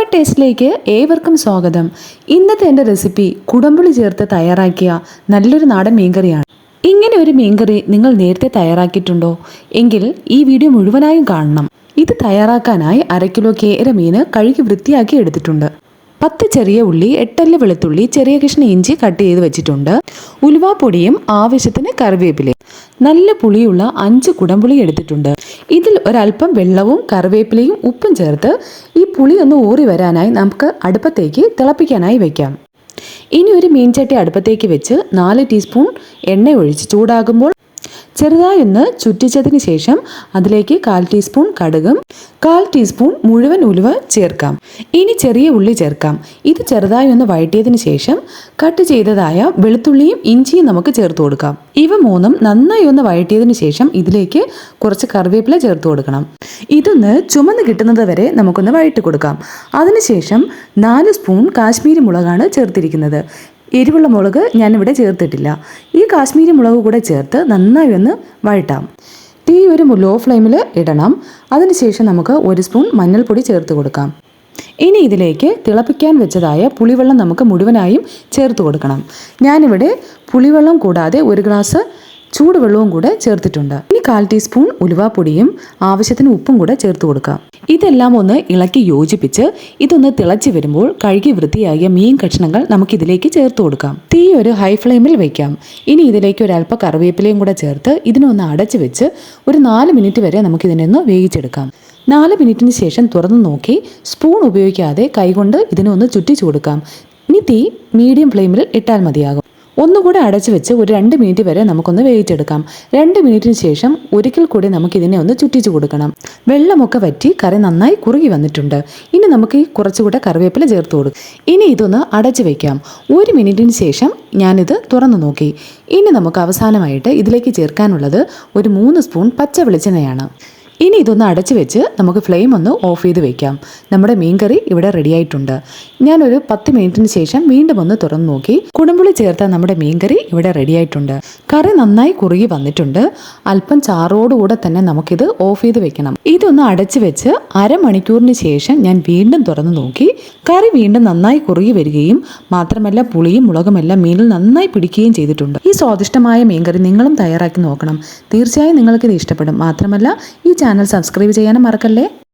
Expert ടേസ്റ്റിലേക്ക് ഏവർക്കും സ്വാഗതം. ഇന്നത്തെ എൻ്റെ റെസിപ്പി കുടംപുളി ചേർത്ത് തയ്യാറാക്കിയ നല്ലൊരു നാടൻ മീൻകറിയാണ്. ഇങ്ങനെ ഒരു മീൻകറി നിങ്ങൾ നേരത്തെ തയ്യാറാക്കിയിട്ടുണ്ടോ? എങ്കിൽ ഈ വീഡിയോ മുഴുവനായും കാണണം. ഇത് തയ്യാറാക്കാനായി 1/2 കിലോ കേര മീൻ കഴുകി വൃത്തിയാക്കി എടുത്തിട്ടുണ്ട്. 10 ചെറിയ ഉള്ളി, 8 അല്ലി വെളുത്തുള്ളി, ചെറിയ കഷ്ണം ഇഞ്ചി കട്ട് ചെയ്ത് വെച്ചിട്ടുണ്ട്. ഉലുവാപ്പൊടിയും ആവശ്യത്തിന് കറിവേപ്പിലയും. നല്ല പുളിയുള്ള 5 കുടംപുളി എടുത്തിട്ടുണ്ട്. ഇതിൽ ഒരല്പം വെള്ളവും കറിവേപ്പിലയും ഉപ്പും ചേർത്ത് ഈ പുളി ഒന്ന് ഊറി വരാനായി നമുക്ക് അടുപ്പത്തേക്ക് തിളപ്പിക്കാനായി വെക്കാം. ഇനി ഒരു മീൻചട്ടി അടുപ്പത്തേക്ക് വെച്ച് 4 ടീസ്പൂൺ എണ്ണ ഒഴിച്ച് ചൂടാകുമ്പോൾ ചെറുതായി ഒന്ന് ചുറ്റിച്ചതിന് ശേഷം അതിലേക്ക് 1/4 ടീസ്പൂൺ കടുകും 1/4 ടീസ്പൂൺ മുഴുവൻ ഉലുവ ചേർക്കാം. ഇനി ചെറിയ ഉള്ളി ചേർക്കാം. ഇത് ചെറുതായി ഒന്ന് വഴറ്റിയതിന് ശേഷം കട്ട് ചെയ്തതായ വെളുത്തുള്ളിയും ഇഞ്ചിയും നമുക്ക് ചേർത്ത് കൊടുക്കാം. ഇവ മൂന്നും നന്നായി ഒന്ന് വഴറ്റിയതിന് ശേഷം ഇതിലേക്ക് കുറച്ച് കറിവേപ്പില ചേർത്ത് കൊടുക്കണം. ഇതൊന്ന് ചുമന്ന് കിട്ടുന്നത് വരെ നമുക്കൊന്ന് വഴറ്റി കൊടുക്കാം. അതിനുശേഷം 4 സ്പൂൺ കാശ്മീരി മുളകാണ് ചേർത്തിരിക്കുന്നത്. എരിവുള്ള മുളക് ഞാനിവിടെ ചേർത്തിട്ടില്ല. ഈ കാശ്മീരി മുളക് കൂടെ ചേർത്ത് നന്നായി ഒന്ന് വഴറ്റാം. തീ ഒരു ലോ ഫ്ലെയിമിൽ ഇടണം. അതിനുശേഷം നമുക്ക് 1 സ്പൂൺ മഞ്ഞൾപ്പൊടി ചേർത്ത് കൊടുക്കാം. ഇനി ഇതിലേക്ക് തിളപ്പിക്കാൻ വെച്ചതായ പുളിവെള്ളം നമുക്ക് മുഴുവനായും ചേർത്ത് കൊടുക്കണം. ഞാനിവിടെ പുളിവെള്ളം കൂടാതെ 1 ഗ്ലാസ് ചൂടുവെള്ളവും കൂടെ ചേർത്തിട്ടുണ്ട്. ഇനി 1/4 ടീസ്പൂൺ ഉലുവാപ്പൊടിയും ആവശ്യത്തിന് ഉപ്പും കൂടെ ചേർത്ത് കൊടുക്കാം. ഇതെല്ലാം ഒന്ന് ഇളക്കി യോജിപ്പിച്ച് ഇതൊന്ന് തിളച്ച് വരുമ്പോൾ കഴുകി വൃത്തിയാക്കിയ മീൻ കഷ്ണങ്ങൾ നമുക്കിതിലേക്ക് ചേർത്ത് കൊടുക്കാം. തീ ഒരു ഹൈ ഫ്ലെയിമിൽ വയ്ക്കാം. ഇനി ഇതിലേക്ക് ഒരല്പം കറിവേപ്പിലയും കൂടെ ചേർത്ത് ഇതിനൊന്ന് അടച്ച് വെച്ച് ഒരു 4 മിനിറ്റ് വരെ നമുക്കിതിനൊന്ന് വേവിച്ചെടുക്കാം. 4 മിനിറ്റിന് ശേഷം തുറന്നു നോക്കി സ്പൂൺ ഉപയോഗിക്കാതെ കൈകൊണ്ട് ഇതിനൊന്ന് ചുറ്റിച്ചു കൊടുക്കാം. ഇനി തീ മീഡിയം ഫ്ലെയിമിൽ ഇട്ടാൽ മതിയാകും. ഒന്നുകൂടെ അടച്ചു വെച്ച് ഒരു 2 മിനിറ്റ് വരെ നമുക്കൊന്ന് വേവിച്ചെടുക്കാം. 2 മിനിറ്റിന് ശേഷം ഒരിക്കൽ കൂടി നമുക്കിതിനെ ഒന്ന് ചുറ്റിച്ചു കൊടുക്കണം. വെള്ളമൊക്കെ വറ്റി കറി നന്നായി കുറുകി വന്നിട്ടുണ്ട്. ഇനി നമുക്ക് കുറച്ചുകൂടെ കറിവേപ്പില ചേർത്ത് കൊടുക്കും. ഇനി ഇതൊന്ന് അടച്ചു വയ്ക്കാം. 1 മിനിറ്റിന് ശേഷം ഞാനിത് തുറന്നു നോക്കി. ഇനി നമുക്ക് അവസാനമായിട്ട് ഇതിലേക്ക് ചേർക്കാനുള്ളത് ഒരു 3 സ്പൂൺ പച്ച വെളിച്ചെണ്ണയാണ്. ഇനി ഇതൊന്ന് അടച്ചു വെച്ച് നമുക്ക് ഫ്ലെയിം ഒന്ന് ഓഫ് ചെയ്ത് വെക്കാം. നമ്മുടെ മീൻകറി ഇവിടെ റെഡി ആയിട്ടുണ്ട്. ഞാനൊരു 10 മിനിറ്റിന് ശേഷം വീണ്ടും ഒന്ന് തുറന്നു നോക്കി. കുടംപുളി ചേർത്ത നമ്മുടെ മീൻകറി ഇവിടെ റെഡി ആയിട്ടുണ്ട്. കറി നന്നായി കുറുകി വന്നിട്ടുണ്ട്. അല്പം ചാറോടുകൂടെ തന്നെ നമുക്കിത് ഓഫ് ചെയ്ത് വെക്കണം. ഇതൊന്ന് അടച്ചു വെച്ച് 1/2 മണിക്കൂറിന് ശേഷം ഞാൻ വീണ്ടും തുറന്നു നോക്കി. കറി വീണ്ടും നന്നായി കുറുകി വരികയും മാത്രമല്ല പുളിയും മുളകുമെല്ലാം മീനിൽ നന്നായി പിടിക്കുകയും ചെയ്തിട്ടുണ്ട്. ഈ സ്വാദിഷ്ടമായ മീൻകറി നിങ്ങളും തയ്യാറാക്കി നോക്കണം. തീർച്ചയായും നിങ്ങൾക്കിത് ഇഷ്ടപ്പെടും. മാത്രമല്ല ഈ ചാനൽ സബ്സ്ക്രൈബ് ചെയ്യാനും മറക്കല്ലേ.